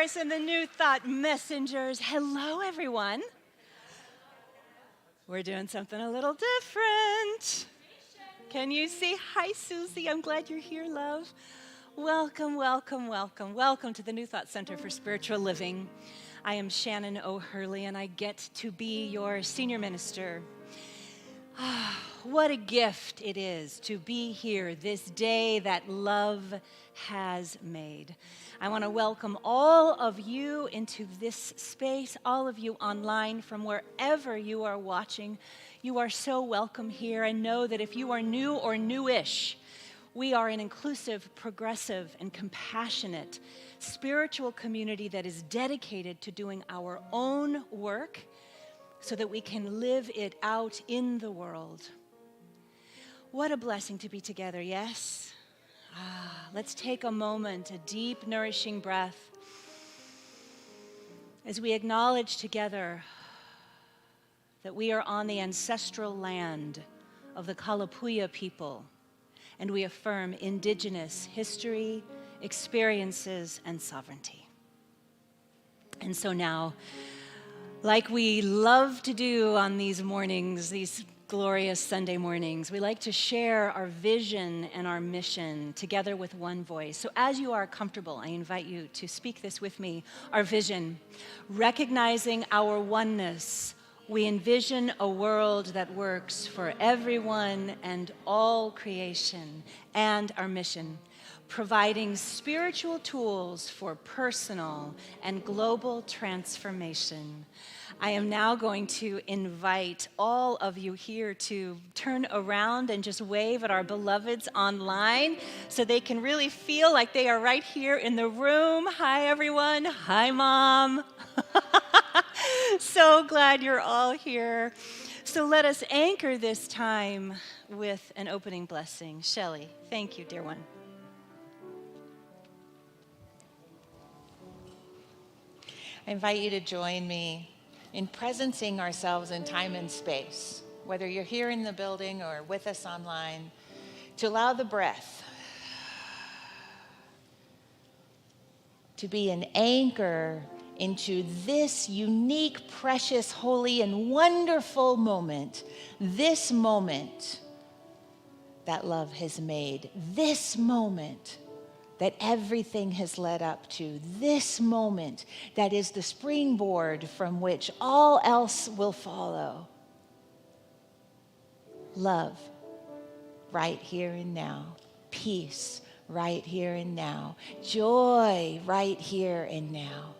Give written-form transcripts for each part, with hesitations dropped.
Chorus and the New Thought Messengers. Hello, everyone. We're doing something a little different. Can you see? Hi, Susie. I'm glad you're here, love. Welcome, welcome, welcome. Welcome to the New Thought Center for Spiritual Living. I am Shannon O'Hurley, and I get to be your senior minister. What a gift it is to be here this day that love has made. I want to welcome all of you into this space, all of you online from wherever you are watching. You are so welcome here, and know that if you are new or newish, we are an inclusive, progressive, and compassionate spiritual community that is dedicated to doing our own work so that we can live it out in the world. What a blessing to be together, yes? Let's take a moment, a deep, nourishing breath, as we acknowledge together that we are on the ancestral land of the Kalapuya people, and we affirm indigenous history, experiences, and sovereignty. And so now, like we love to do on these mornings, these glorious Sunday mornings, we like to share our vision and our mission together with one voice. So as you are comfortable, I invite you to speak this with me. Our vision: recognizing our oneness, we envision a world that works for everyone and all creation. And our mission: providing spiritual tools for personal and global transformation. I am now going to invite all of you here to turn around and just wave at our beloveds online so they can really feel like they are right here in the room. Hi, everyone. Hi, Mom. So glad you're all here. So let us anchor this time with an opening blessing. Shelly, thank you, dear one. I invite you to join me in presencing ourselves in time and space, whether you're here in the building or with us online, to allow the breath to be an anchor into this unique, precious, holy, and wonderful moment, this moment that love has made, this moment that everything has led up to, this moment that is the springboard from which all else will follow. Love, right here and now. Peace, right here and now. Joy, right here and now.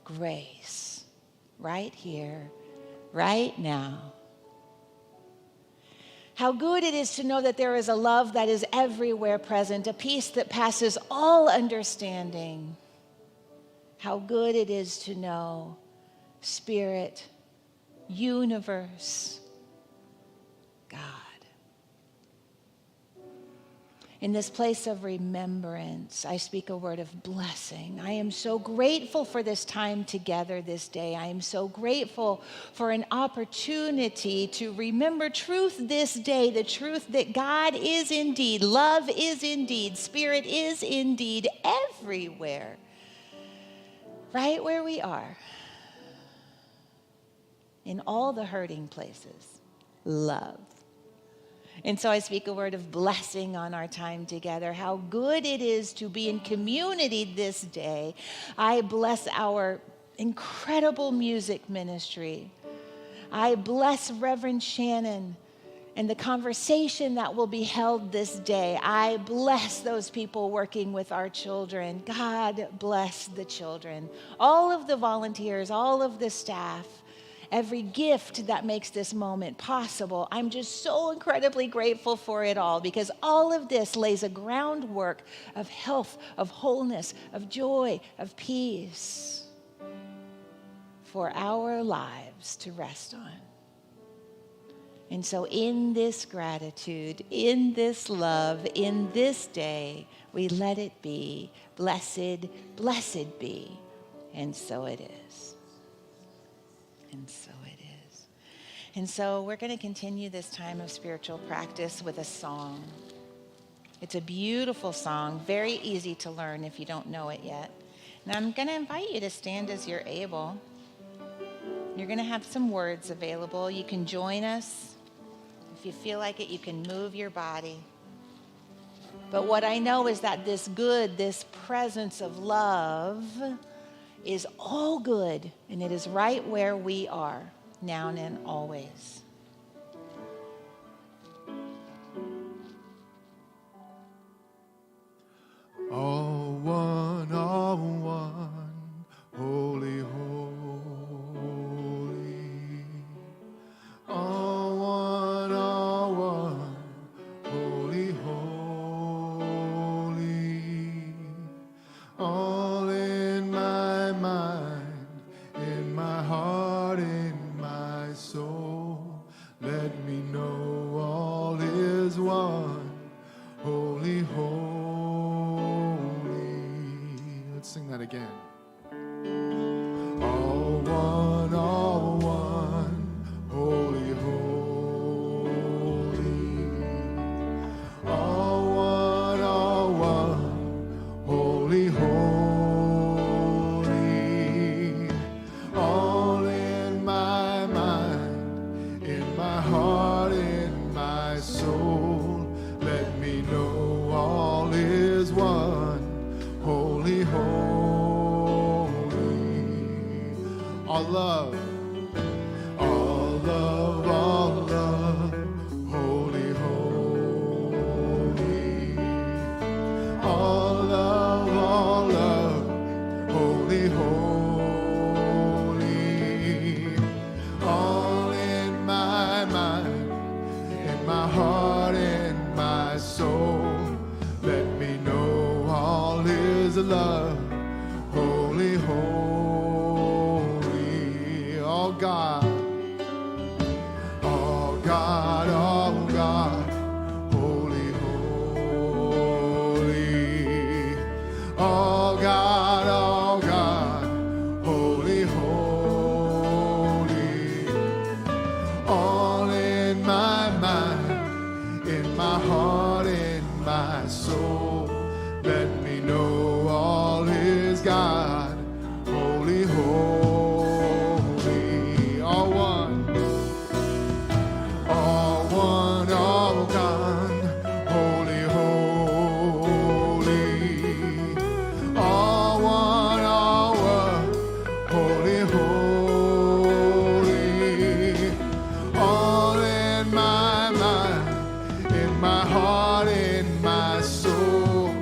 Grace, right here, right now. How good it is to know that there is a love that is everywhere present, a peace that passes all understanding. How good it is to know Spirit, universe, God. In this place of remembrance, I speak a word of blessing. I am so grateful for this time together this day. I am so grateful for an opportunity to remember truth this day, the truth that God is indeed, love is indeed, Spirit is indeed everywhere, right where we are, in all the hurting places, love. And so I speak a word of blessing on our time together. How good it is to be in community this day. I bless our incredible music ministry. I bless Rev Shannon and the conversation that will be held this day. I bless those people working with our children. God bless the children. All of the volunteers, all of the staff, every gift that makes this moment possible. I'm just so incredibly grateful for it all, because all of this lays a groundwork of health, of wholeness, of joy, of peace for our lives to rest on. And so in this gratitude, in this love, in this day, we let it be. Blessed, blessed be. And so it is. And so it is. And so we're going to continue this time of spiritual practice with a song. It's a beautiful song, very easy to learn if you don't know it yet. And I'm going to invite you to stand as you're able. You're going to have some words available. You can join us. If you feel like it, you can move your body. But what I know is that this presence of love is all good, and it is right where we are, now and always. All one, holy, holy. All one, holy, holy. All in my mind, in my heart, in my soul. Let me know all is one, holy, holy. Let's sing that again. All one, holy, holy. All one, holy, holy. All in my mind, in my heart, in my soul. Let me know all is one, holy, holy. All love, holy, holy. All love, holy, holy. All in my mind, in my heart, in my soul. Let me know all is love, holy, holy. All God, all God, all God, holy, holy. All God, holy, holy. All in my mind, in my heart, in my soul. Let me know all is God, holy, holy. All one, all God, holy, holy. All one, holy, holy. All in my mind, in my heart, in my soul.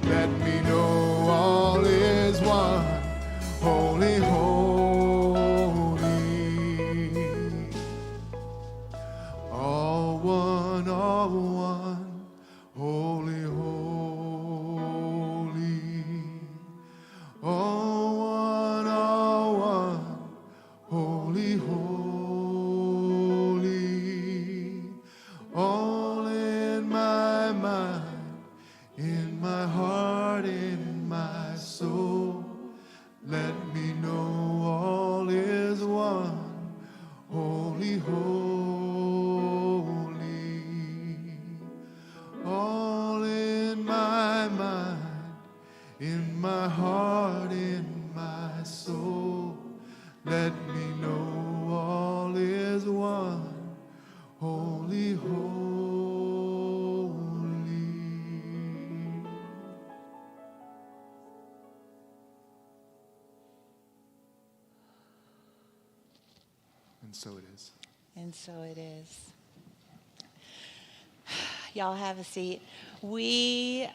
Let me know all is one, holy, holy. All one, holy, holy. All one, holy, holy. All in my mind, in my heart, in my soul. Let me know all is one, holy, holy. All in my mind, in my heart, in my soul. Let me know all is one, holy, holy. And so it is. And so it is. Y'all have a seat. We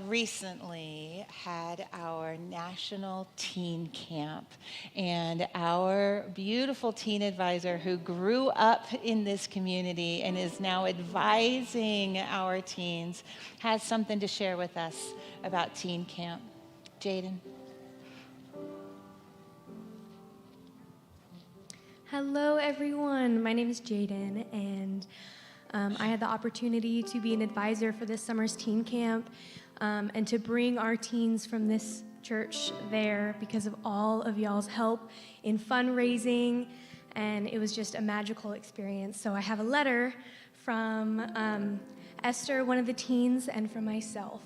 recently had our national teen camp, and our beautiful teen advisor who grew up in this community and is now advising our teens has something to share with us about teen camp. Jaden. Hello, everyone. My name is Jaden, and I had the opportunity to be an advisor for this summer's teen camp and to bring our teens from this church there because of all of y'all's help in fundraising, and it was just a magical experience. So I have a letter from Esther, one of the teens, and from myself.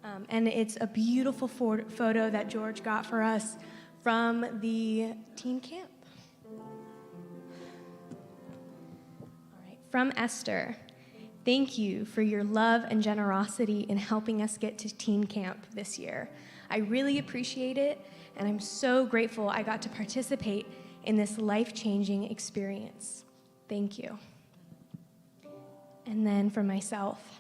And it's a beautiful photo that George got for us from the teen camp. All right, from Esther. Thank you for your love and generosity in helping us get to teen camp this year. I really appreciate it, and I'm so grateful I got to participate in this life-changing experience. Thank you. And then for myself.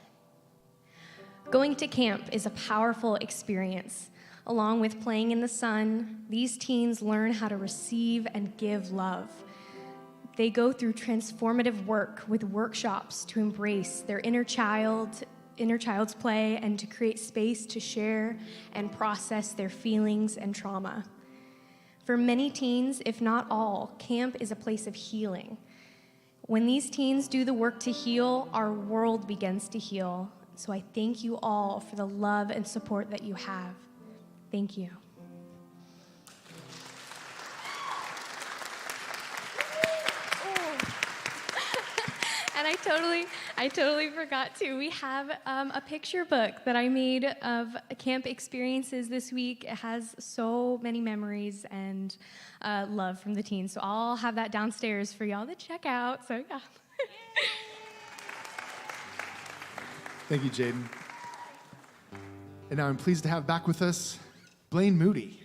Going to camp is a powerful experience. Along with playing in the sun, these teens learn how to receive and give love. They go through transformative work with workshops to embrace their inner child's play and to create space to share and process their feelings and trauma. For many teens, if not all, camp is a place of healing. When these teens do the work to heal, our world begins to heal. So I thank you all for the love and support that you have. Thank you. And I totally forgot to. We have a picture book that I made of camp experiences this week. It has so many memories and love from the teens. So I'll have that downstairs for y'all to check out. So yeah. Thank you, Jaden. And now I'm pleased to have back with us Blaine Moody.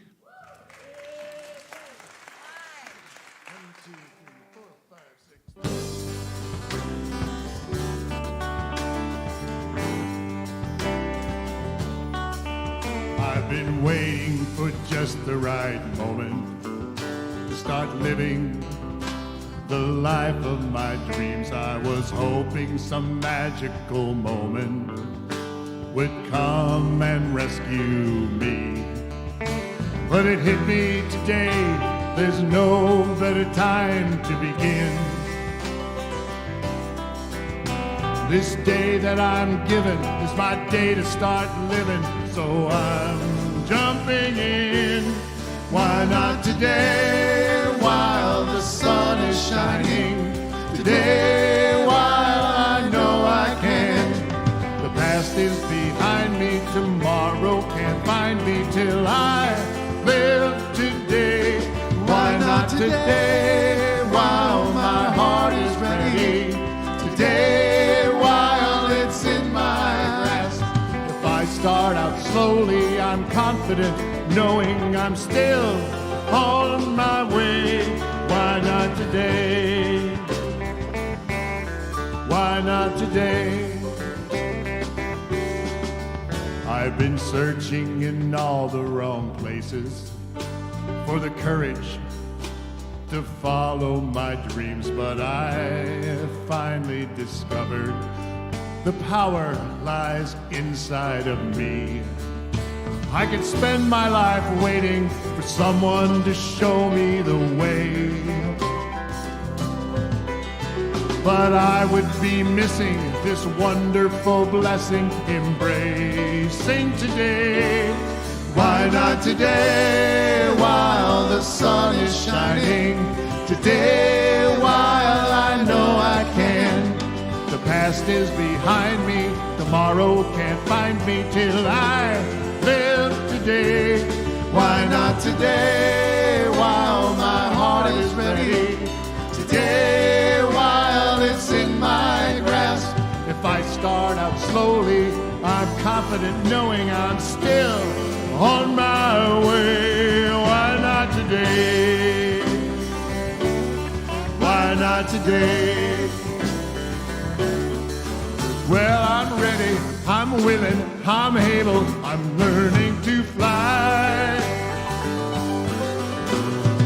I've been waiting for just the right moment to start living the life of my dreams. I was hoping some magical moment would come and rescue me. But it hit me today, there's no better time to begin. This day that I'm given is my day to start living, so I'm jumping in. Why not today, while the sun is shining? Today, while I know I can. The past is behind me, tomorrow can't find me till I live today. Why not today, while my heart is ready? Today, while it's in my grasp. If I start out slowly, I'm confident, knowing I'm still on my way. Why not today? Why not today? I've been searching in all the wrong places for the courage to follow my dreams, but I finally discovered the power lies inside of me. I could spend my life waiting for someone to show me the way, but I would be missing this wonderful blessing, embracing today. Why not today, while the sun is shining? Today, while I know I can. The past is behind me, tomorrow can't find me till I live today. Why not today, while my heart is ready? Today, while it's in my grasp. If I start out slowly, I'm confident knowing I'm still on my way. Why not today? Why not today? Well, I'm ready, I'm willing, I'm able, I'm learning to fly.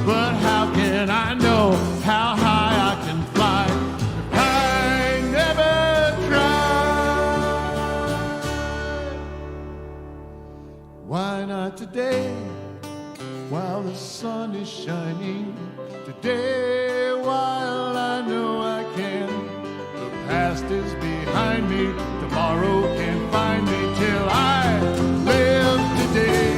But how can I know how high I can fly if I never try? Why not today, while the sun is shining? Today, while I know I can. The past is behind me, tomorrow can't find me till I live today.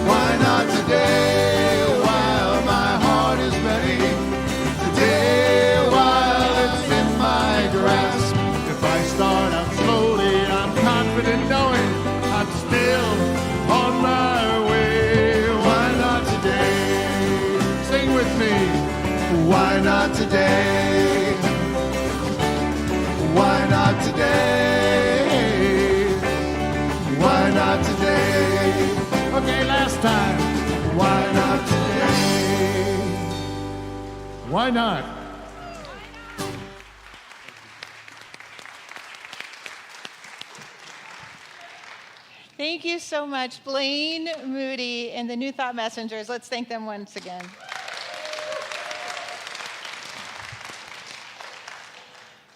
Why not today, while my heart is ready? Today, while it's in my grasp. If I start out slowly, I'm confident knowing I'm still not today? Why not today? Okay, last time. Why not today? Why not? Thank you so much, Blaine, Moody, and the New Thought Messengers. Let's thank them once again.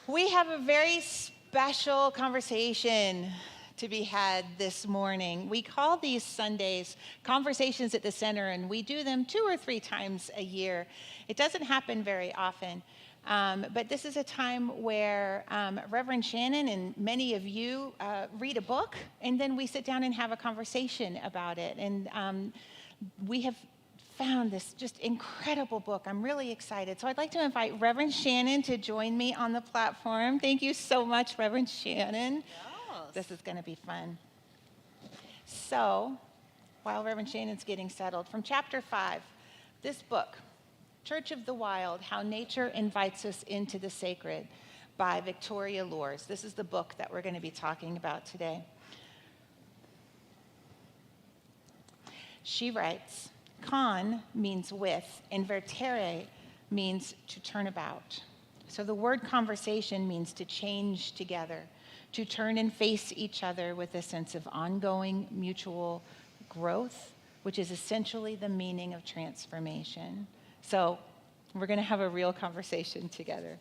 We have a very special conversation to be had this morning. We call these Sundays Conversations at the Center, and we do them 2 or 3 times a year. It doesn't happen very often, but this is a time where Reverend Shannon and many of you read a book, and then we sit down and have a conversation about it. And we have found this just incredible book. I'm really excited. So I'd like to invite Reverend Shannon to join me on the platform. Thank you so much, Reverend Shannon. Yes. This is going to be fun. So, while Reverend Shannon's getting settled, from chapter 5, this book, Church of the Wild, How Nature Invites Us into the Sacred, by Victoria Lours. This is the book that we're going to be talking about today. She writes, "Con means with, and vertere means to turn about. So the word conversation means to change together, to turn and face each other with a sense of ongoing mutual growth, which is essentially the meaning of transformation." So we're going to have a real conversation together.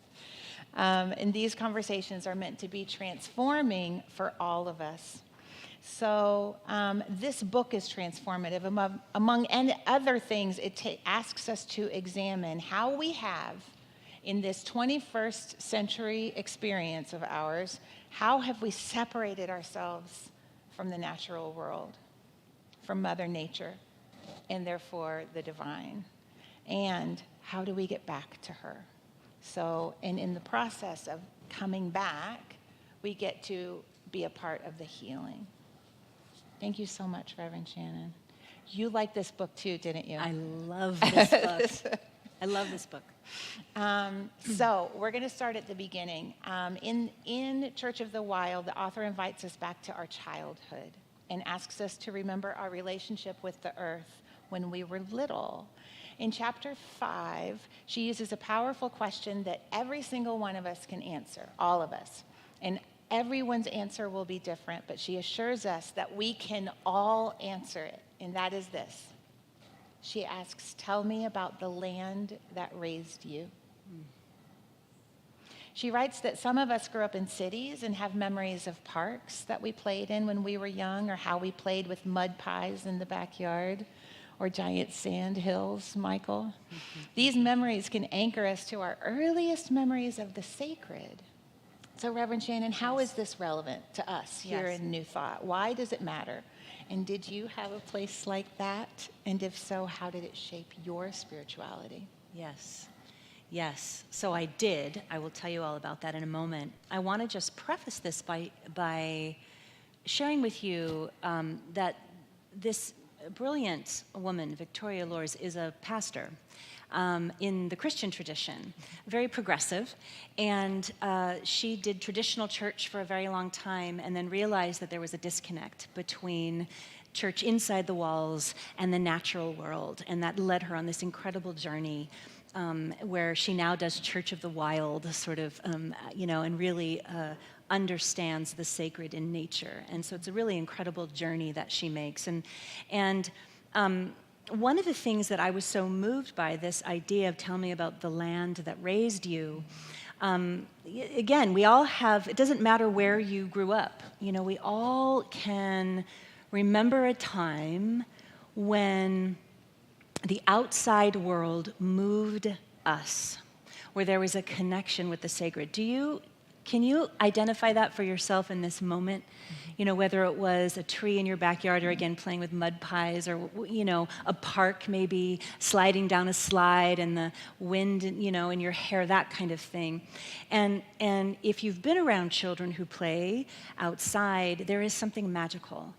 And these conversations are meant to be transforming for all of us. So this book is transformative. Among other things, it asks us to examine how we have, in this 21st century experience of ours, how have we separated ourselves from the natural world, from Mother Nature, and therefore the divine? And how do we get back to her? So, and in the process of coming back, we get to be a part of the healing. Thank you so much, Reverend Shannon. You liked this book too, didn't you? I love this book. I love this book. So we're going to start at the beginning. In Church of the Wild, the author invites us back to our childhood and asks us to remember our relationship with the earth when we were little. In chapter 5, she uses a powerful question that every single one of us can answer, all of us. And everyone's answer will be different, but she assures us that we can all answer it, and that is this. She asks, "Tell me about the land that raised you." She writes that some of us grew up in cities and have memories of parks that we played in when we were young, or how we played with mud pies in the backyard, or giant sand hills, Michael. These memories can anchor us to our earliest memories of the sacred. So, Reverend Shannon, how is this relevant to us here in New Thought? Why does it matter? And did you have a place like that? And if so, how did it shape your spirituality? Yes. So I did. I will tell you all about that in a moment. I want to just preface this by sharing with you that this brilliant woman, Victoria Lours, is a pastor in the Christian tradition, very progressive, and she did traditional church for a very long time and then realized that there was a disconnect between church inside the walls and the natural world, and that led her on this incredible journey where she now does Church of the Wild, sort of, and really understands the sacred in nature. And so it's a really incredible journey that she makes. And one of the things that I was so moved by, this idea of tell me about the land that raised you, again, we all have, it doesn't matter where you grew up, we all can remember a time when the outside world moved us, where there was a connection with the sacred. Can you identify that for yourself in this moment? Whether it was a tree in your backyard, or again, playing with mud pies, or, a park maybe sliding down a slide and the wind, in your hair, that kind of thing. And if you've been around children who play outside, there is something magical.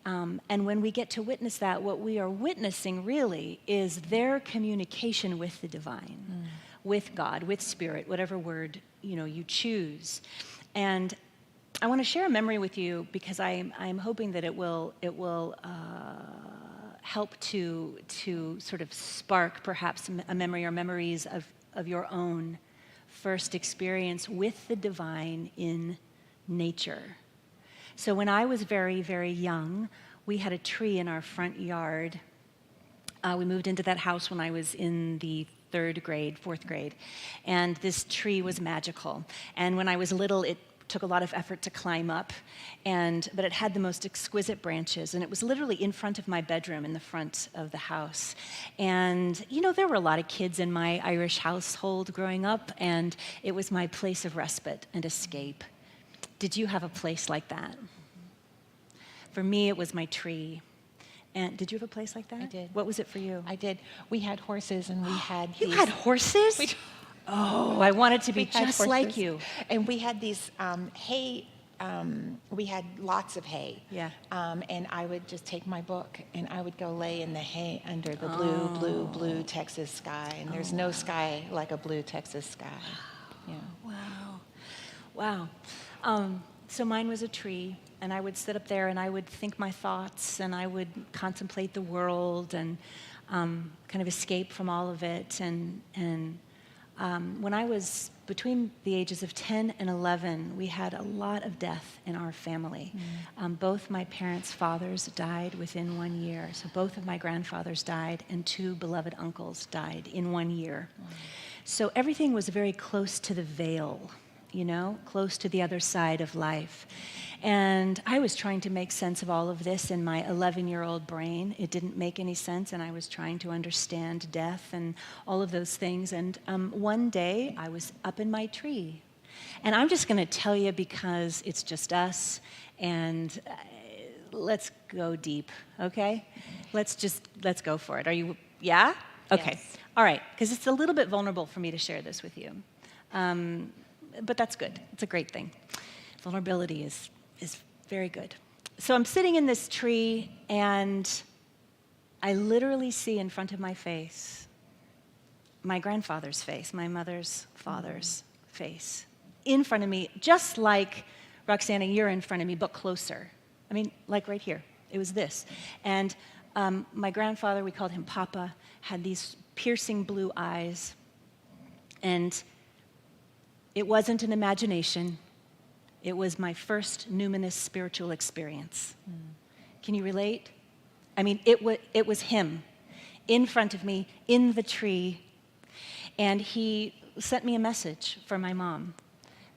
And when we get to witness that, what we are witnessing really is their communication with the divine, with God, with spirit, whatever word you choose. And I want to share a memory with you because I'm hoping that it will help to sort of spark perhaps a memory or memories of your own first experience with the divine in nature. So when I was very, very young, we had a tree in our front yard. We moved into that house when I was in the fourth grade, and this tree was magical. And when I was little, it took a lot of effort to climb up, but it had the most exquisite branches, and it was literally in front of my bedroom in the front of the house. And there were a lot of kids in my Irish household growing up, and it was my place of respite and escape. Did you have a place like that? For me, it was my tree. And did you have a place like that? I did. What was it for you? I did. We had horses, and we had You had horses? Oh, I wanted to be had just horses. like you. And we had these hay, we had lots of hay. Yeah. And I would just take my book, and I would go lay in the hay under the blue Texas sky. And there's no sky like a blue Texas sky. Yeah. Wow. So mine was a tree, and I would sit up there, and I would think my thoughts, and I would contemplate the world, and kind of escape from all of it. And when I was between the ages of 10 and 11, we had a lot of death in our family. Both my parents' fathers died within 1 year. So both of my grandfathers died, and 2 beloved uncles died in 1 year. So everything was very close to the veil, close to the other side of life. And I was trying to make sense of all of this in my 11-year-old brain. It didn't make any sense, and I was trying to understand death and all of those things. And one day, I was up in my tree. And I'm just going to tell you because it's just us, and let's go deep, okay? Let's go for it. Are you, yeah? Okay. Yes. All right, because it's a little bit vulnerable for me to share this with you. But that's good. It's a great thing. Vulnerability is very good. So I'm sitting in this tree, and I literally see in front of my face my grandfather's face, my mother's father's face, in front of me, just like, Roxana, you're in front of me, but closer. I mean, like right here. It was this. And my grandfather, we called him Papa, had these piercing blue eyes, and it wasn't an imagination. It was my first numinous spiritual experience. Can you relate? I mean, it was him in front of me, in the tree, and he sent me a message for my mom.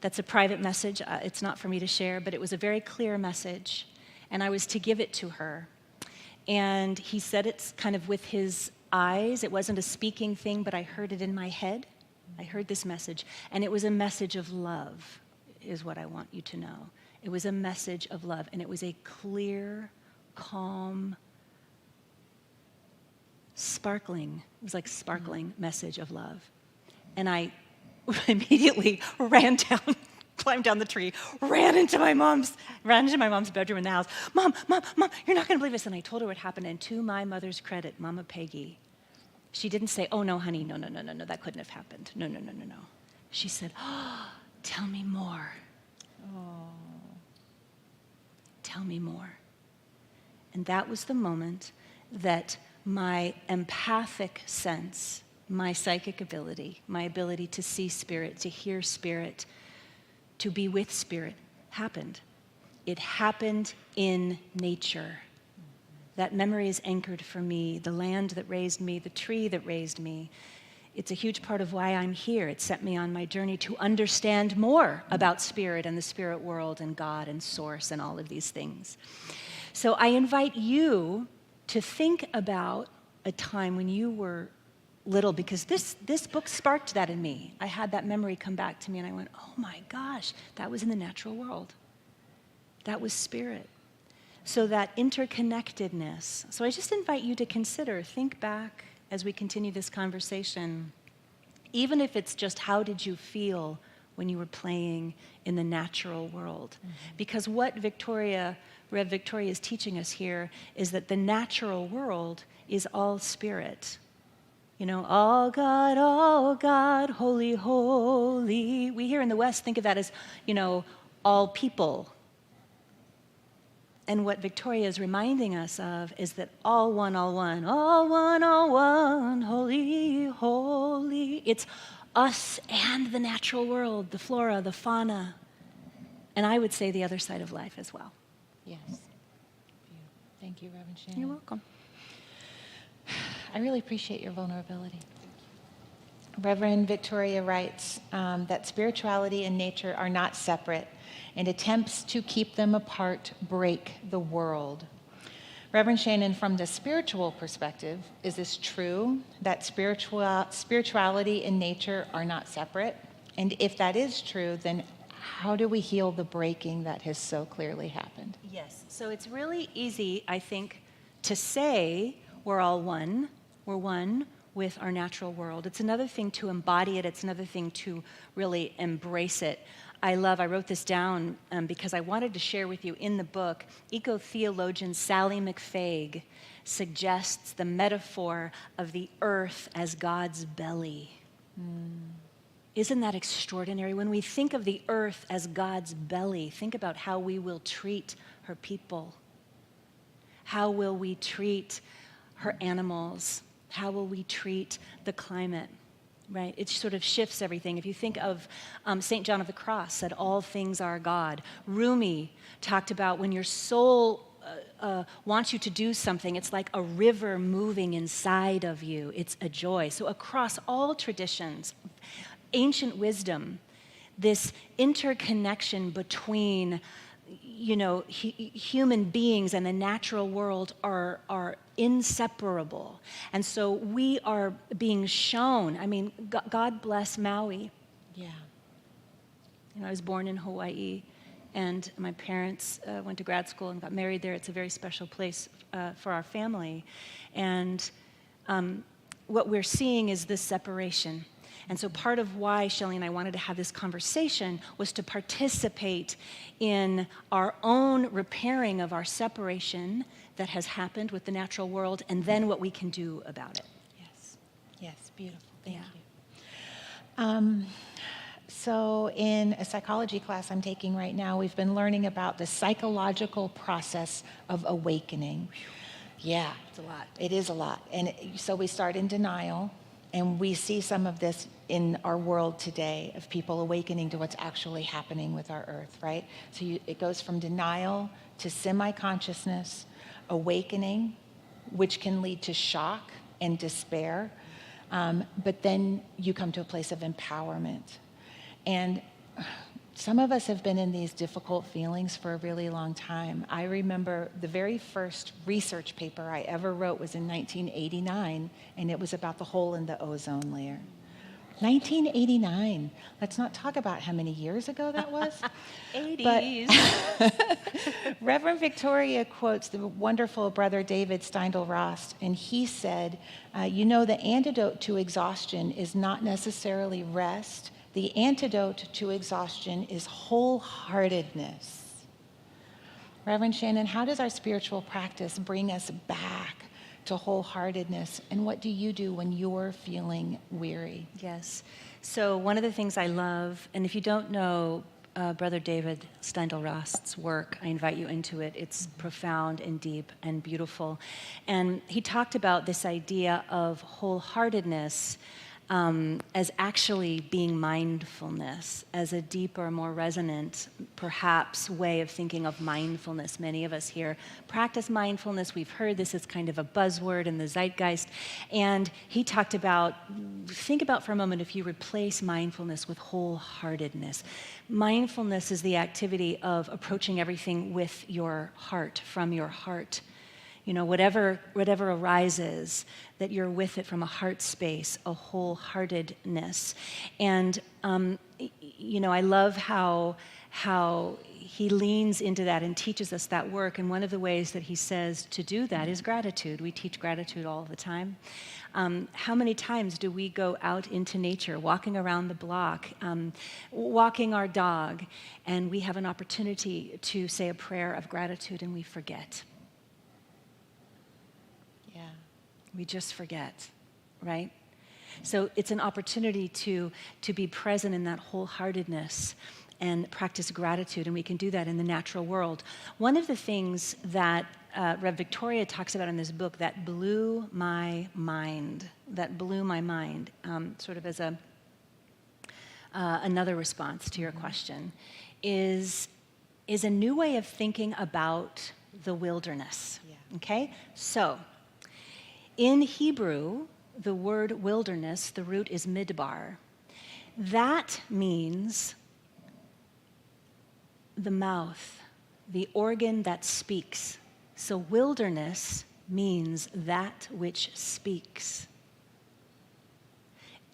That's a private message. It's not for me to share, but it was a very clear message, and I was to give it to her. And he said it kind of with his eyes. It wasn't a speaking thing, but I heard it in my head. I heard this message, and it was a message of love, is what I want you to know. It was a message of love, and it was a clear, calm, sparkling message of love. And I immediately climbed down the tree, ran into my mom's bedroom in the house. Mom, you're not going to believe this. And I told her what happened, and to my mother's credit, Mama Peggy, she didn't say, oh, no, honey, no, that couldn't have happened. No. She said, oh, tell me more. Oh. Tell me more. And that was the moment that my empathic sense, my psychic ability, my ability to see spirit, to hear spirit, to be with spirit, happened. It happened in nature. That memory is anchored for me, the land that raised me, the tree that raised me. It's a huge part of why I'm here. It set me on my journey to understand more about spirit and the spirit world and God and source and all of these things. So I invite you to think about a time when you were little, because this book sparked that in me. I had that memory come back to me, and I went, oh my gosh, that was in the natural world. That was spirit. So that interconnectedness. So I just invite you to consider, think back as we continue this conversation, even if it's just how did you feel when you were playing in the natural world? Mm-hmm. Because what Rev Victoria is teaching us here is that the natural world is all spirit. All God, holy, holy. We here in the West think of that as, all people. And what Victoria is reminding us of is that all one, all one, all one, all one, holy, holy. It's us and the natural world, the flora, the fauna, and I would say the other side of life as well. Yes. Thank you, Reverend Shannon. You're welcome. I really appreciate your vulnerability. Reverend Victoria writes that spirituality and nature are not separate, and attempts to keep them apart break the world. Reverend Shannon, from the spiritual perspective, is this true that spirituality and nature are not separate? And if that is true, then how do we heal the breaking that has so clearly happened? Yes, so it's really easy, I think, to say we're all one. We're one with our natural world. It's another thing to embody it. It's another thing to really embrace it. I wrote this down because I wanted to share with you in the book, eco-theologian Sally McFaig suggests the metaphor of the earth as God's belly. Isn't that extraordinary? When we think of the earth as God's belly, think about how we will treat her people. How will we treat her animals? How will we treat the climate? Right? It sort of shifts everything. If you think of St. John of the Cross said, all things are God. Rumi talked about when your soul wants you to do something, it's like a river moving inside of you. It's a joy. So across all traditions, ancient wisdom, this interconnection between human beings and the natural world are inseparable. And so we are being shown, God bless Maui. Yeah. I was born in Hawaii, and my parents went to grad school and got married there. It's a very special place for our family. And what we're seeing is this separation. And so part of why Shelly and I wanted to have this conversation was to participate in our own repairing of our separation that has happened with the natural world, and then what we can do about it. Yes, beautiful. Thank you. So in a psychology class I'm taking right now, we've been learning about the psychological process of awakening. Yeah. It's a lot. It is a lot. And so we start in denial, and we see some of this in our world today of people awakening to what's actually happening with our earth, right? So it goes from denial to semi-consciousness, awakening, which can lead to shock and despair. But then you come to a place of empowerment. And some of us have been in these difficult feelings for a really long time. I remember the very first research paper I ever wrote was in 1989, and it was about the hole in the ozone layer. 1989. Let's not talk about how many years ago that was. 80s. But Reverend Victoria quotes the wonderful Brother David Steindl-Rast, and he said, the antidote to exhaustion is not necessarily rest. The antidote to exhaustion is wholeheartedness. Reverend Shannon, how does our spiritual practice bring us back to wholeheartedness? And what do you do when you're feeling weary? Yes. So one of the things I love, and if you don't know Brother David Steindl-Rast's work, I invite you into it. It's profound and deep and beautiful. And he talked about this idea of wholeheartedness as actually being mindfulness, as a deeper, more resonant, perhaps, way of thinking of mindfulness. Many of us here practice mindfulness. We've heard this as kind of a buzzword in the zeitgeist. And he talked about, think about for a moment if you replace mindfulness with wholeheartedness. Mindfulness is the activity of approaching everything with your heart, from your heart. Whatever arises, that you're with it from a heart space, a wholeheartedness. And, I love how he leans into that and teaches us that work. And one of the ways that he says to do that is gratitude. We teach gratitude all the time. How many times do we go out into nature, walking around the block, walking our dog, and we have an opportunity to say a prayer of gratitude and we forget? We just forget, right? So it's an opportunity to be present in that wholeheartedness. and practice gratitude, and we can do that in the natural world. One of the things that Rev Victoria talks about in this book that blew my mind, sort of as another response to your question, is a new way of thinking about the wilderness. Yeah. Okay? So, in Hebrew, the word wilderness, the root is midbar. That means the mouth, the organ that speaks. So wilderness means that which speaks.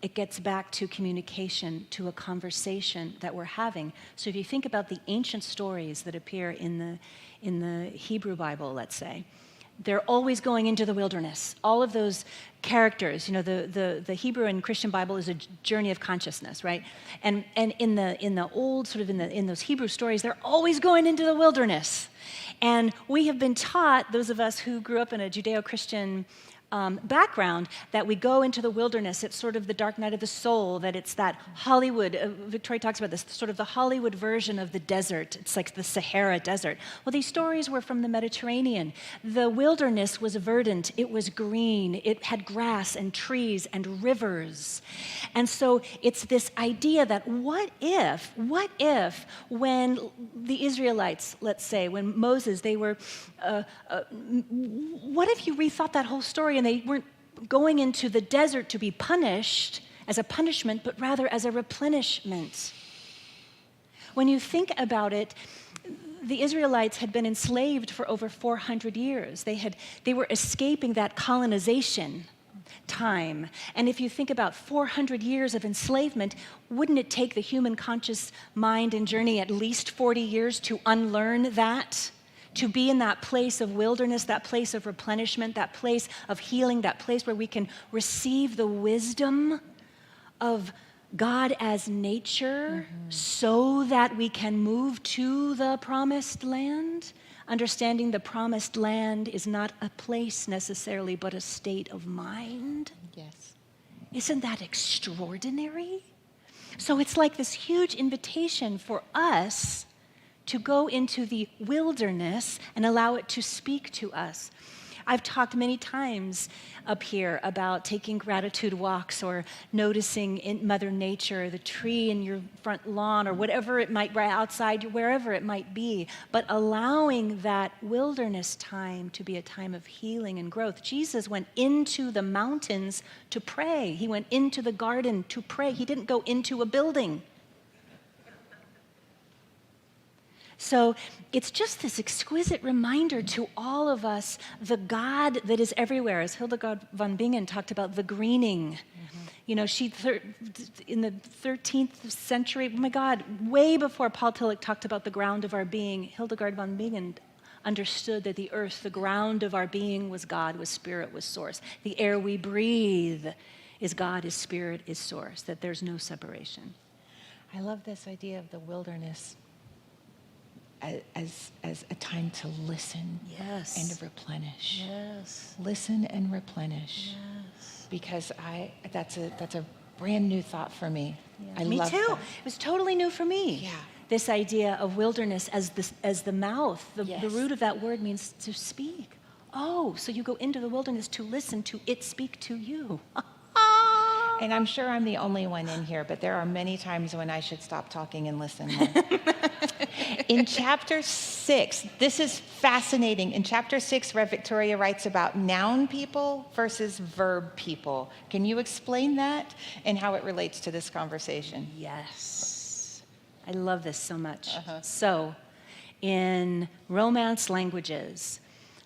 It gets back to communication, to a conversation that we're having. So if you think about the ancient stories that appear in the Hebrew Bible, let's say, they're always going into the wilderness. All of those characters, the Hebrew and Christian Bible is a journey of consciousness, right? And in the old, sort of in those Hebrew stories, they're always going into the wilderness. And we have been taught, those of us who grew up in a Judeo-Christian background, that we go into the wilderness. It's sort of the dark night of the soul, that it's that Hollywood, Victoria talks about this, sort of the Hollywood version of the desert. It's like the Sahara Desert. Well, these stories were from the Mediterranean. The wilderness was verdant, it was green, it had grass and trees and rivers. And so it's this idea that what if when the Israelites, let's say, when Moses, they were, what if you rethought that whole story and they weren't going into the desert to be punished as a punishment, but rather as a replenishment? When you think about it, the Israelites had been enslaved for over 400 years. They were escaping that colonization time. And if you think about 400 years of enslavement, wouldn't it take the human conscious mind and journey at least 40 years to unlearn that? To be in that place of wilderness, that place of replenishment, that place of healing, that place where we can receive the wisdom of God as nature, so that we can move to the promised land. Understanding the promised land is not a place necessarily, but a state of mind. Yes. Isn't that extraordinary? So it's like this huge invitation for us to go into the wilderness and allow it to speak to us. I've talked many times up here about taking gratitude walks or noticing in Mother Nature, the tree in your front lawn or whatever it might, right outside, wherever it might be, but allowing that wilderness time to be a time of healing and growth. Jesus went into the mountains to pray. He went into the garden to pray. He didn't go into a building. So it's just this exquisite reminder to all of us, the God that is everywhere. As Hildegard von Bingen talked about the greening. You know, in the 13th century, oh my God, way before Paul Tillich talked about the ground of our being, Hildegard von Bingen understood that the earth, the ground of our being, was God, was spirit, was source. The air we breathe is God, is spirit, is source, that there's no separation. I love this idea of the wilderness as a time to listen. Yes. And to replenish. Yes. Listen and replenish. Yes. Because that's a brand new thought for me. Yeah. I Me love too. that. It was totally new for me. Yeah. This idea of wilderness as the mouth. Yes. The root of that word means to speak. Oh, so you go into the wilderness to listen to it speak to you. And I'm sure I'm the only one in here, but there are many times when I should stop talking and listen more. In chapter 6, this is fascinating. In chapter 6, Rev Victoria writes about noun people versus verb people. Can you explain that and how it relates to this conversation? Yes. I love this so much. So, in Romance languages,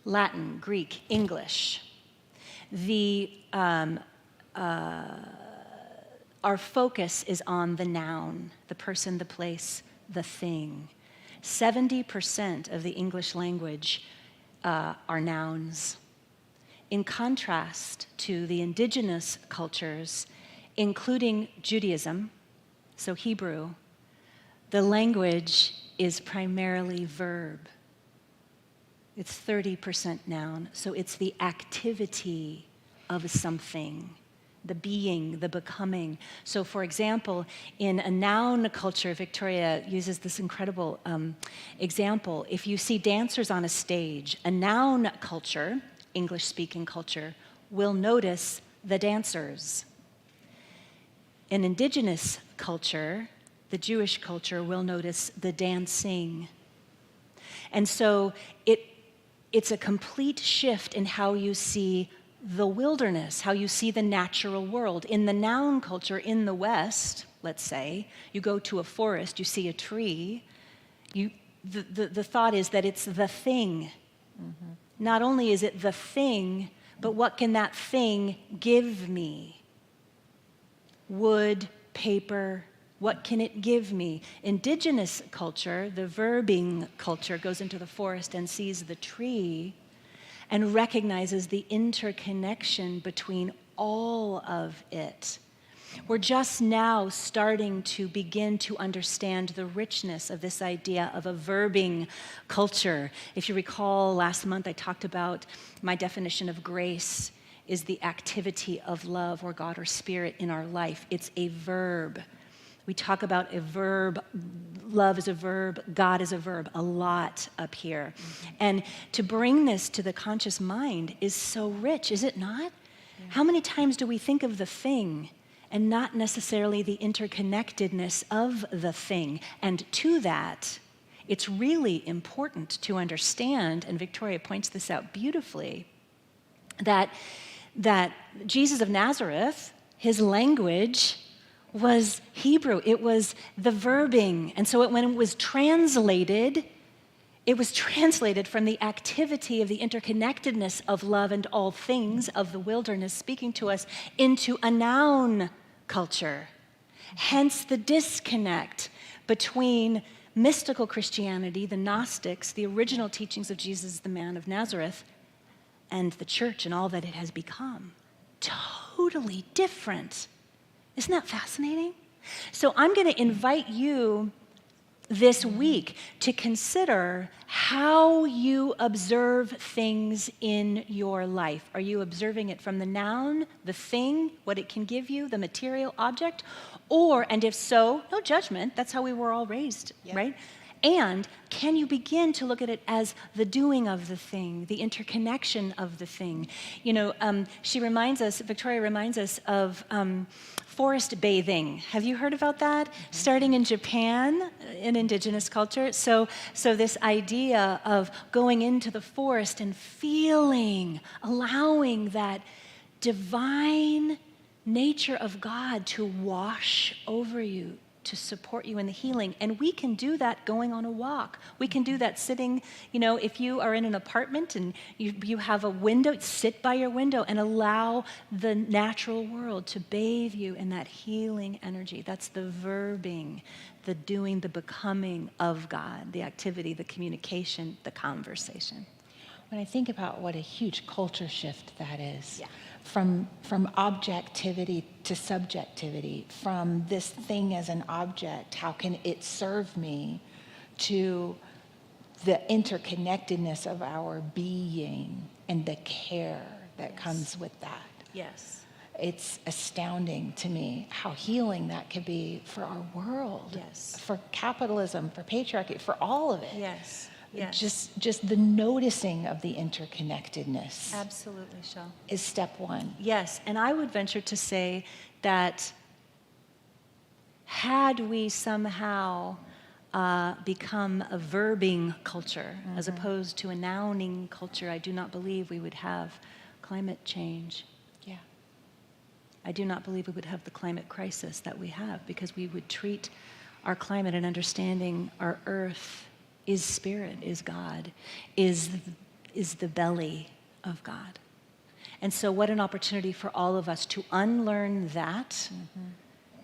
Latin, Greek, English, our focus is on the noun, the person, the place, the thing. 70% of the English language are nouns. In contrast to the indigenous cultures, including Judaism, so Hebrew, the language is primarily verb. It's 30% noun, so it's the activity of something the being, the becoming. So for example, in a noun culture, Victoria uses this incredible example. If you see dancers on a stage, a noun culture, English-speaking culture, will notice the dancers. An indigenous culture, the Jewish culture, will notice the dancing. And so it's a complete shift in how you see the wilderness, how you see the natural world. In the noun culture in the West, let's say, you go to a forest, you see a tree, the thought is that it's the thing. Mm-hmm. Not only is it the thing, but what can that thing give me? Wood, paper, what can it give me? Indigenous culture, the verbing culture, goes into the forest and sees the tree and recognizes the interconnection between all of it. We're just now starting to begin to understand the richness of this idea of a verbing culture. If you recall, last month I talked about my definition of grace is the activity of love or God or spirit in our life. It's a verb. We talk about a verb, love is a verb, God is a verb, a lot up here. Mm-hmm. And to bring this to the conscious mind is so rich, is it not? Yeah. How many times do we think of the thing and not necessarily the interconnectedness of the thing? And to that, it's really important to understand, and Victoria points this out beautifully, that Jesus of Nazareth, his language was Hebrew. It was the verbing. And so when it was translated from the activity of the interconnectedness of love and all things of the wilderness speaking to us into a noun culture. Hence the disconnect between mystical Christianity, the Gnostics, the original teachings of Jesus, the man of Nazareth, and the church and all that it has become. Totally different. Isn't that fascinating? So I'm going to invite you this week to consider how you observe things in your life. Are you observing it from the noun, the thing, what it can give you, the material object? Or, and if so, no judgment, that's how we were all raised, right? And can you begin to look at it as the doing of the thing, the interconnection of the thing? You know, Victoria reminds us of forest bathing. Have you heard about that? Mm-hmm. Starting in Japan, in indigenous culture. So this idea of going into the forest and feeling, allowing that divine nature of God to wash over you, to support you in the healing. And we can do that going on a walk. We can do that sitting, if you are in an apartment and you have a window, sit by your window and allow the natural world to bathe you in that healing energy. That's the verbing, the doing, the becoming of God, the activity, the communication, the conversation. When I think about what a huge culture shift that is, from objectivity to subjectivity, from this thing as an object, how can it serve me, to the interconnectedness of our being and the care that comes with that. Yes. It's astounding to me how healing that could be for our world, for capitalism, for patriarchy, for all of it. Yes. Just the noticing of the interconnectedness. Absolutely, Shel. Is step one. Yes, and I would venture to say that had we somehow become a verbing culture as opposed to a nouning culture, I do not believe we would have climate change. Yeah. I do not believe we would have the climate crisis that we have, because we would treat our climate and understanding our earth is spirit, is God, is the belly of God. And so what an opportunity for all of us to unlearn that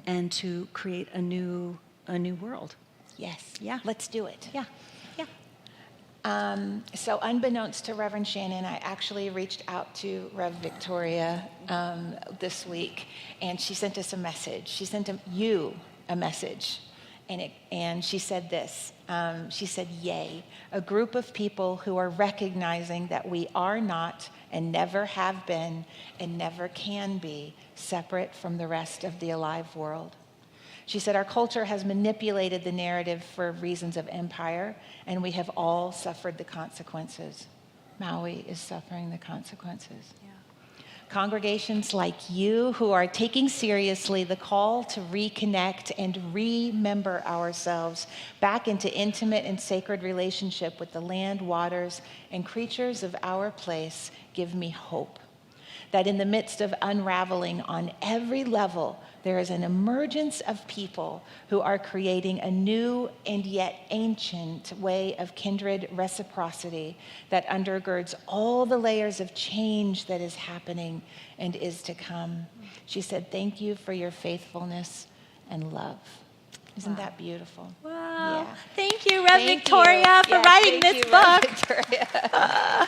and to create a new world. Yes. Yeah. Let's do it. Yeah. So unbeknownst to Reverend Shannon, I actually reached out to Rev Victoria this week, and she sent us a message. She sent you a message. And she said this, she said, yay, a group of people who are recognizing that we are not and never have been and never can be separate from the rest of the alive world. She said, our culture has manipulated the narrative for reasons of empire, and we have all suffered the consequences. Maui is suffering the consequences. Congregations like you who are taking seriously the call to reconnect and remember ourselves back into intimate and sacred relationship with the land, waters, and creatures of our place give me hope that in the midst of unraveling on every level, there is an emergence of people who are creating a new and yet ancient way of kindred reciprocity that undergirds all the layers of change that is happening and is to come. She said, thank you for your faithfulness and love. Isn't that beautiful? Wow. Yeah. Thank you, Rev Thank Victoria, you. for writing this Rev book. Victoria.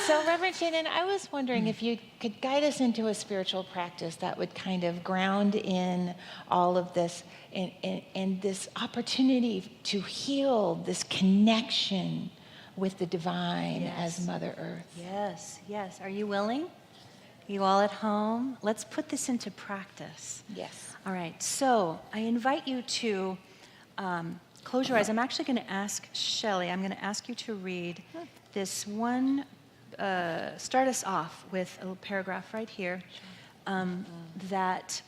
So, Reverend Shannon, I was wondering if you could guide us into a spiritual practice that would kind of ground in all of this and this opportunity to heal this connection with the divine as Mother Earth. Yes, yes. Are you willing? You all at home? Let's put this into practice. Yes. All right, so I invite you to close your eyes. I'm actually going to ask Shelly, I'm going to ask you to read this one, start us off with a little paragraph right here that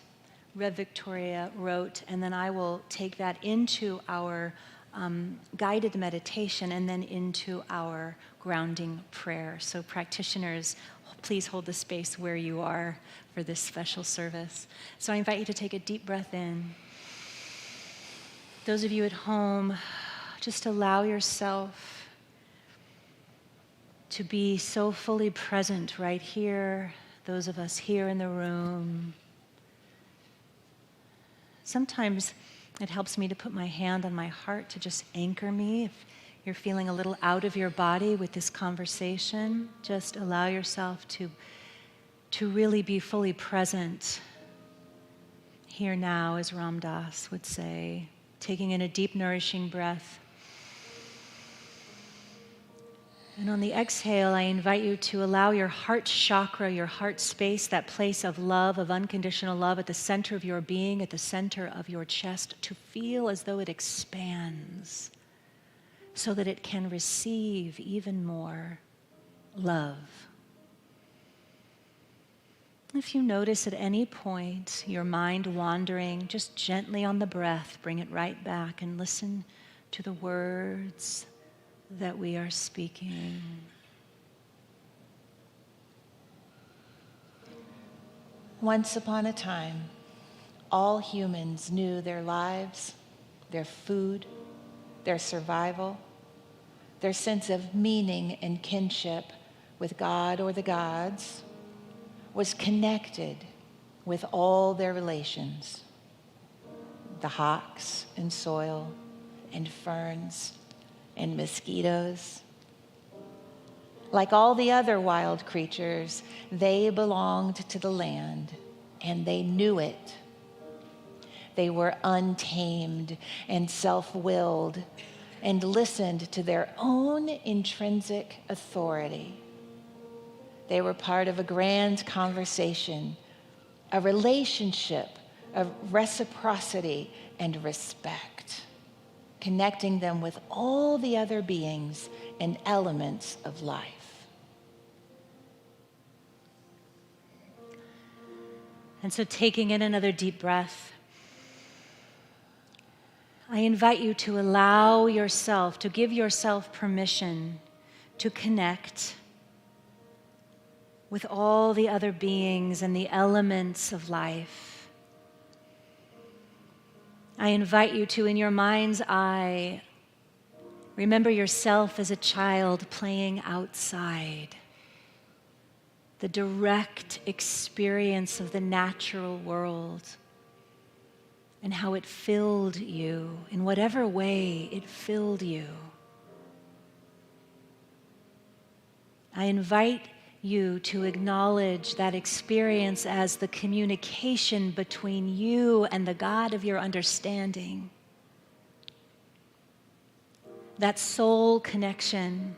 Rev Victoria wrote, and then I will take that into our guided meditation and then into our grounding prayer. So practitioners, please hold the space where you are for this special service. So I invite you to take a deep breath in. Those of you at home, just allow yourself to be so fully present right here, those of us here in the room. Sometimes it helps me to put my hand on my heart to just anchor me. If you're feeling a little out of your body with this conversation, just allow yourself to really be fully present here now, as Ram Dass would say, taking in a deep, nourishing breath. And on the exhale, I invite you to allow your heart chakra, your heart space, that place of love, of unconditional love at the center of your being, at the center of your chest, to feel as though it expands so that it can receive even more love. If you notice at any point your mind wandering, just gently on the breath, bring it right back and listen to the words that we are speaking. Once upon a time, all humans knew their lives, their food, their survival, their sense of meaning and kinship with God or the gods was connected with all their relations, the hawks and soil and ferns and mosquitoes. Like all the other wild creatures, they belonged to the land, and they knew it. They were untamed and self-willed and listened to their own intrinsic authority. They were part of a grand conversation, a relationship of reciprocity and respect, connecting them with all the other beings and elements of life. And so taking in another deep breath, I invite you to allow yourself, to give yourself permission to connect with all the other beings and the elements of life. I invite you to, in your mind's eye, remember yourself as a child playing outside. The direct experience of the natural world and how it filled you, in whatever way it filled you. I invite you to acknowledge that experience as the communication between you and the God of your understanding. That soul connection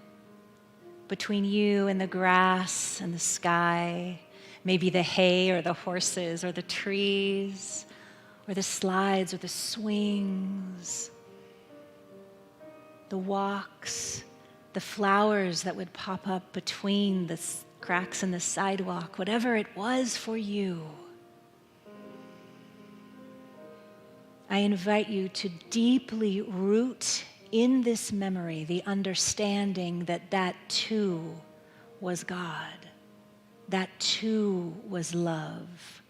between you and the grass and the sky, maybe the hay or the horses or the trees or the slides or the swings, the walks, the flowers that would pop up between the cracks in the sidewalk, whatever it was for you. I invite you to deeply root in this memory the understanding that that too was God, that too was love,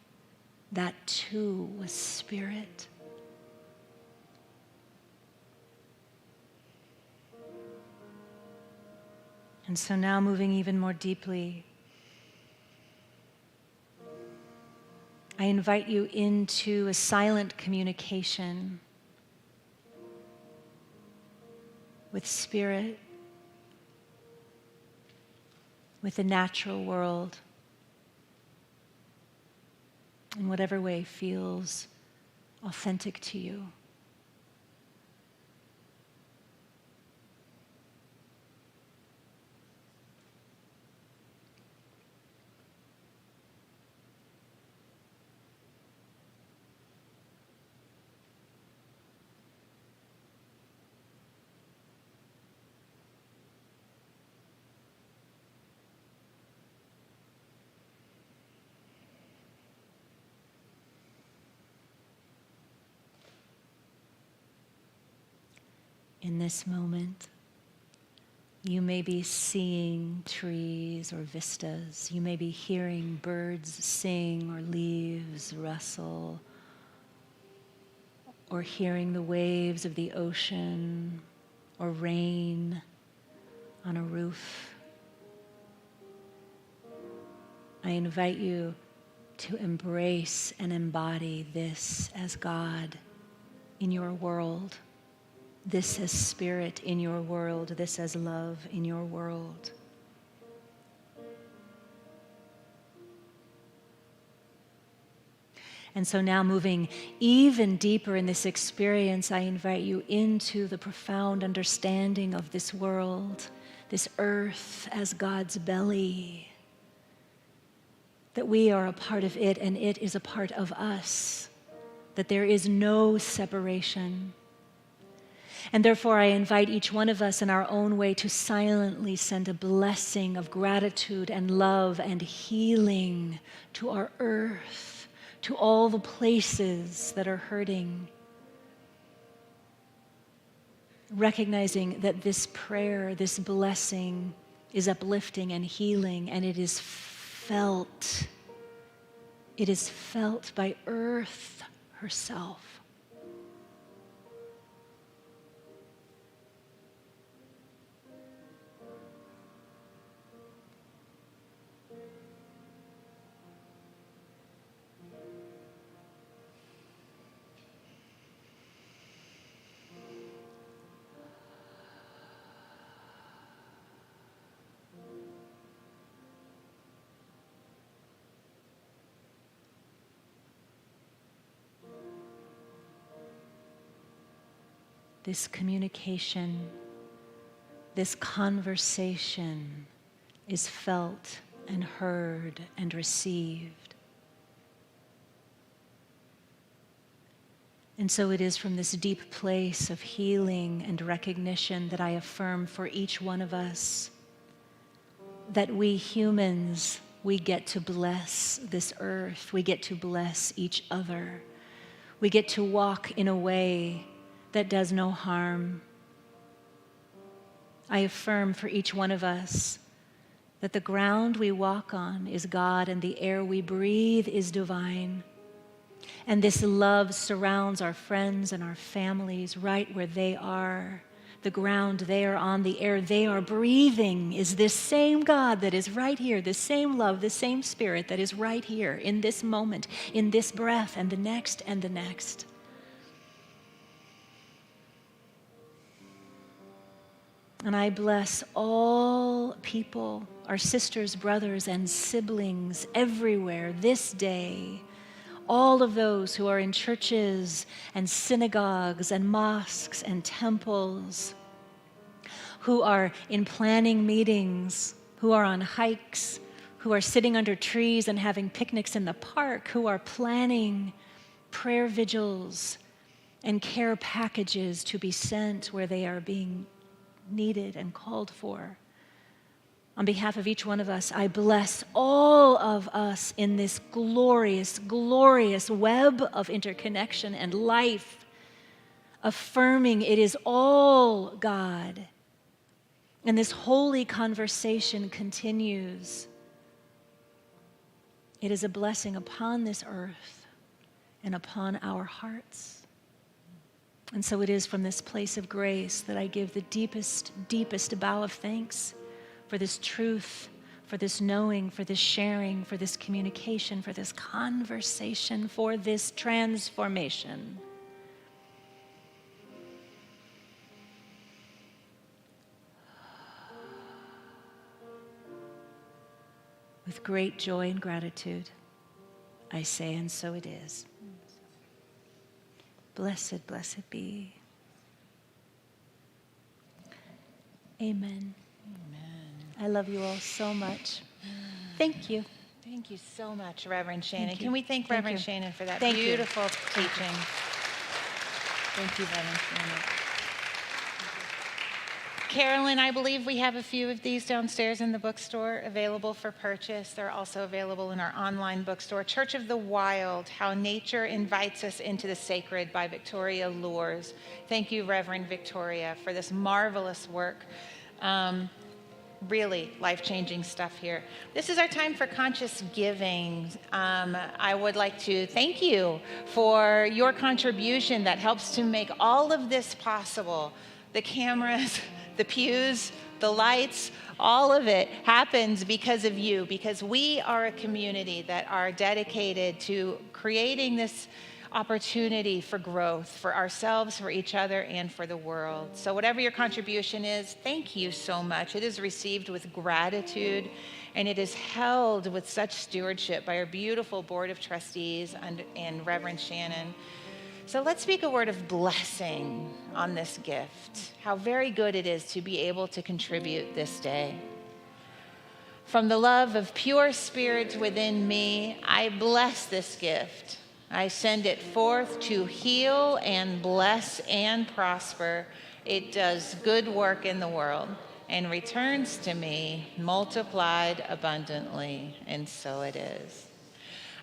that too was spirit. And so now, moving even more deeply, I invite you into a silent communication with spirit, with the natural world, in whatever way feels authentic to you. In this moment, you may be seeing trees or vistas. You may be hearing birds sing or leaves rustle, or hearing the waves of the ocean or rain on a roof. I invite you to embrace and embody this as God in your world. This as spirit in your world, this as love in your world. And so now, moving even deeper in this experience, I invite you into the profound understanding of this world, this earth as God's belly, that we are a part of it and it is a part of us, that there is no separation. And therefore, I invite each one of us in our own way to silently send a blessing of gratitude and love and healing to our earth, to all the places that are hurting. Recognizing that this prayer, this blessing, is uplifting and healing, and it is felt. It is felt by Earth herself. This communication, this conversation is felt and heard and received. And so it is from this deep place of healing and recognition that I affirm for each one of us that we humans, we get to bless this earth. We get to bless each other. We get to walk in a way that does no harm. I affirm for each one of us that the ground we walk on is God and the air we breathe is divine. And this love surrounds our friends and our families right where they are. The ground they are on, the air they are breathing is this same God that is right here, the same love, the same spirit that is right here in this moment, in this breath and the next and the next. And I bless all people, our sisters, brothers, and siblings everywhere this day, all of those who are in churches and synagogues and mosques and temples, who are in planning meetings, who are on hikes, who are sitting under trees and having picnics in the park, who are planning prayer vigils and care packages to be sent where they are being needed and called for. On behalf of each one of us, I bless all of us in this glorious, glorious web of interconnection and life, affirming it is all God. And this holy conversation continues. It is a blessing upon this earth and upon our hearts. And so it is from this place of grace that I give the deepest, deepest bow of thanks for this truth, for this knowing, for this sharing, for this communication, for this conversation, for this transformation. With great joy and gratitude, I say, and so it is. Blessed, blessed be. Amen. I love you all so much. Thank you. Thank you so much, Reverend Shannon. Thank you. Can we thank Thank Reverend you. Shannon for that Thank you. beautiful teaching? Thank you, Reverend Shannon. Carolyn, I believe we have a few of these downstairs in the bookstore available for purchase. They're also available in our online bookstore. Church of the Wild, How Nature Invites Us into the Sacred by Victoria Lours. Thank you, Reverend Victoria, for this marvelous work. Really life-changing stuff here. This is our time for conscious giving. I would like to thank you for your contribution that helps to make all of this possible. The cameras, the pews, the lights, all of it happens because of you, because we are a community that are dedicated to creating this opportunity for growth for ourselves, for each other, and for the world. So whatever your contribution is, thank you so much. It is received with gratitude, and it is held with such stewardship by our beautiful Board of Trustees and Reverend Shannon. So let's speak a word of blessing on this gift. How very good it is to be able to contribute this day. From the love of pure spirit within me, I bless this gift. I send it forth to heal and bless and prosper. It does good work in the world and returns to me multiplied abundantly, and so it is.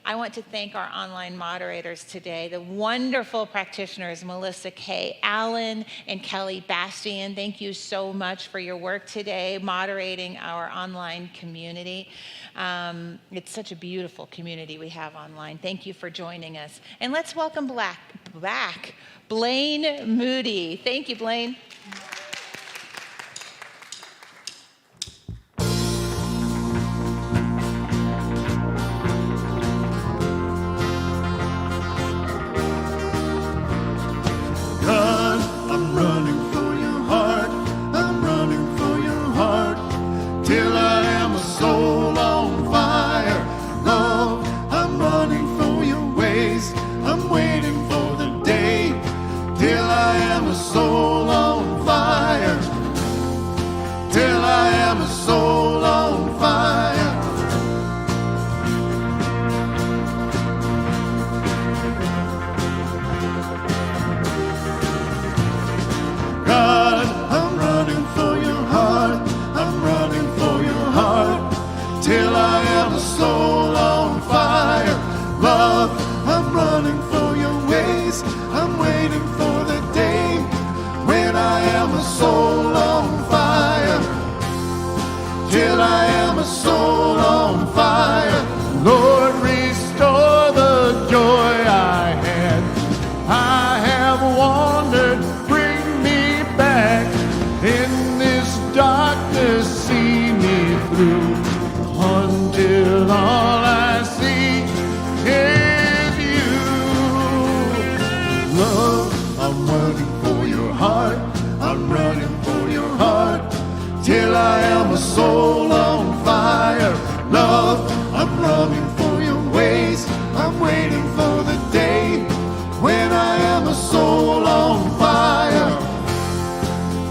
I want to thank our online moderators today, the wonderful practitioners, Melissa K. Allen and Kelly Bastian. Thank you so much for your work today, moderating our online community. It's such a beautiful community we have online. Thank you for joining us. And let's welcome back Blaine Moody. Thank you, Blaine.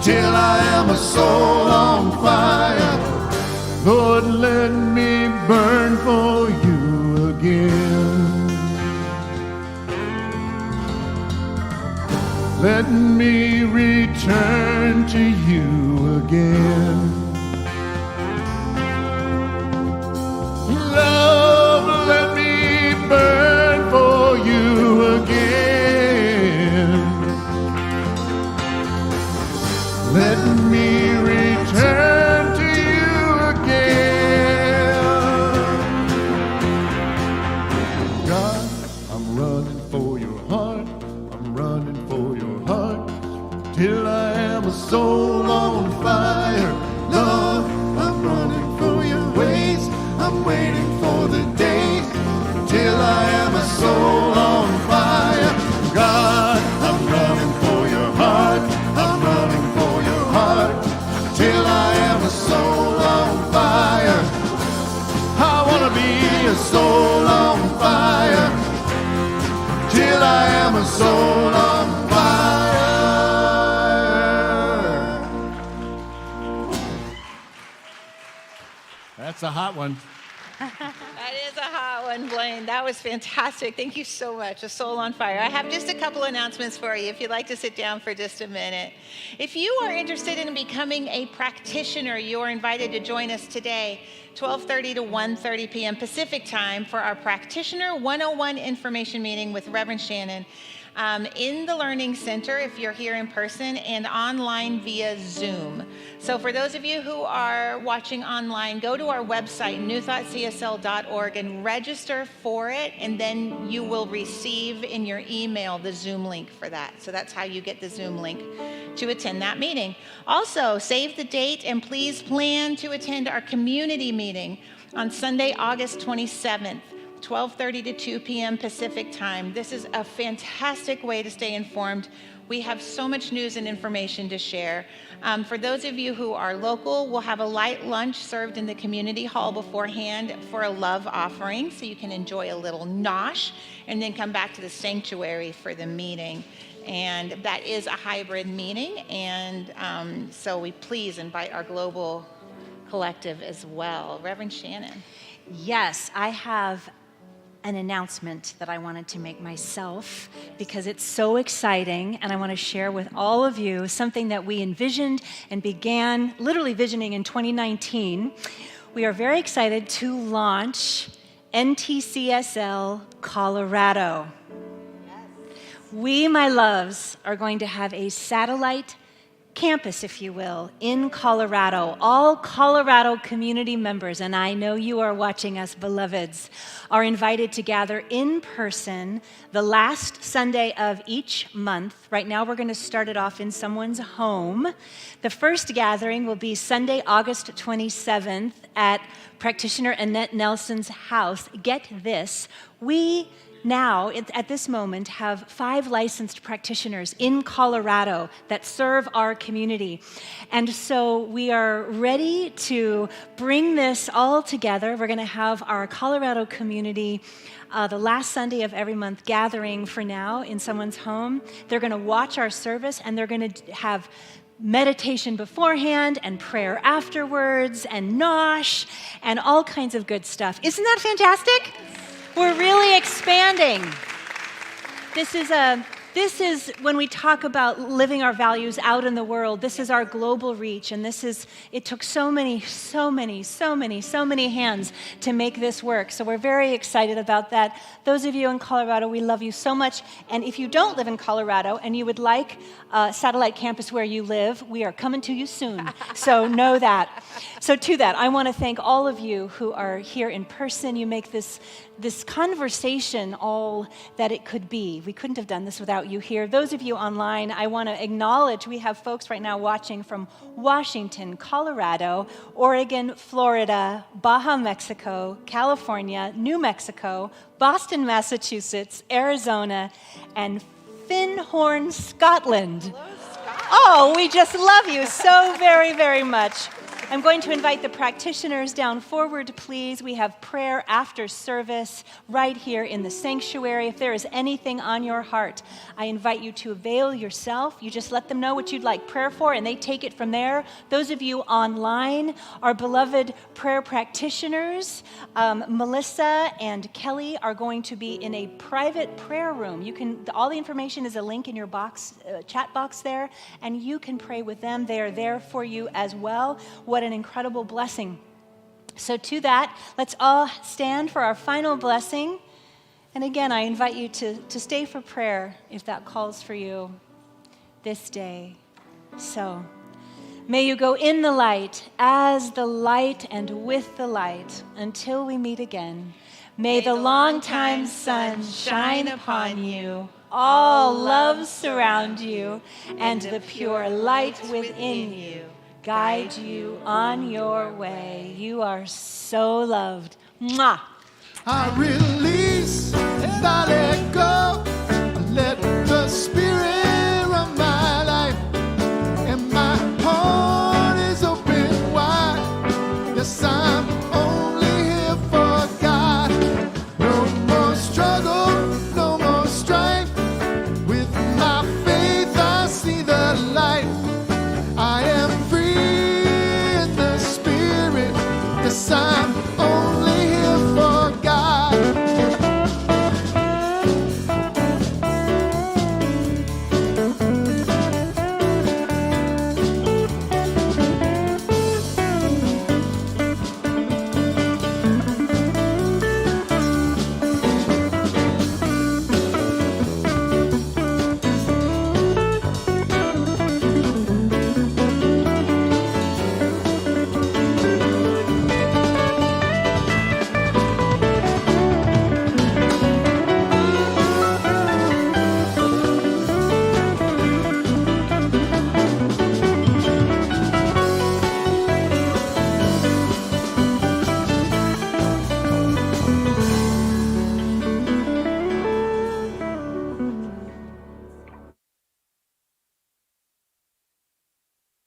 Till I am a soul on fire. Lord, let me burn for you again. Let me return to you again. Love, let me burn for you again. Let me return to you again. God, I'm running for your heart. I'm running for your heart. Till I am a soul on fire. Lord, I'm running for your ways. I'm waiting for the day till I am a soul on fire. God, I'm running for your heart. I'm running for your heart till I am a soul on fire. I want to be a soul on fire till I am a soul on fire. That's a hot one. That is a hot one, Blaine. That was fantastic. Thank you so much. A soul on fire. I have just a couple announcements for you if you'd like to sit down for just a minute. If you are interested in becoming a practitioner, you are invited to join us today, 12:30 to 1:30 p.m. Pacific time, for our Practitioner 101 information meeting with Rev Shannon in the Learning Center if you're here in person, and online via Zoom. So for those of you who are watching online, go to our website, newthoughtcsl.org, and register for it, and then you will receive in your email the Zoom link for that. So that's how you get the Zoom link to attend that meeting. Also, save the date and please plan to attend our community meeting on Sunday, August 27th. 12:30 to 2 p.m. Pacific time. This is a fantastic way to stay informed. We have so much news and information to share. For those of you who are local, we'll have a light lunch served in the community hall beforehand for a love offering, so you can enjoy a little nosh and then come back to the sanctuary for the meeting. And that is a hybrid meeting, and so we please invite our global collective as well. Reverend Shannon. Yes, I have an announcement that I wanted to make myself because it's so exciting, and I want to share with all of you something that we envisioned and began literally visioning in 2019. We are very excited to launch NTCSL Colorado. We, my loves, are going to have a satellite campus, if you will, in Colorado. All Colorado community members, and I know you are watching us, beloveds, are invited to gather in person the last Sunday of each month. Right now, we're going to start it off in someone's home. The first gathering will be Sunday, August 27th at Practitioner Annette Nelson's house. Get this, we now, at this moment, have 5 licensed practitioners in Colorado that serve our community. And so we are ready to bring this all together. We're going to have our Colorado community the last Sunday of every month gathering for now in someone's home. They're going to watch our service, and they're going to have meditation beforehand and prayer afterwards and nosh and all kinds of good stuff. Isn't that fantastic? We're really expanding. This is when we talk about living our values out in the world, this is our global reach, and it took so many hands to make this work. So we're very excited about that. Those of you in Colorado, we love you so much. And if you don't live in Colorado and you would like a satellite campus where you live, we are coming to you soon. So know that. So to that, I want to thank all of you who are here in person. You make this conversation all that it could be. We couldn't have done this without you here. Those of you online, I want to acknowledge we have folks right now watching from Washington, Colorado, Oregon, Florida, Baja, Mexico, California, New Mexico, Boston, Massachusetts, Arizona, and Findhorn, Scotland. Hello, Scott. Oh, we just love you so very, very much. I'm going to invite the practitioners down forward, please. We have prayer after service right here in the sanctuary. If there is anything on your heart, I invite you to avail yourself. You just let them know what you'd like prayer for, and they take it from there. Those of you online, our beloved prayer practitioners, Melissa and Kelly are going to be in a private prayer room. All the information is a link in your chat box there, and you can pray with them. They are there for you as well. What an incredible blessing. So to that, let's all stand for our final blessing. And again, I invite you to stay for prayer if that calls for you this day. So, may you go in the light, as the light, and with the light, until we meet again. May the longtime sun shine upon you, all love surround you, and the pure light within you guide you on your way. You are so loved. Mwah! I release and I let go.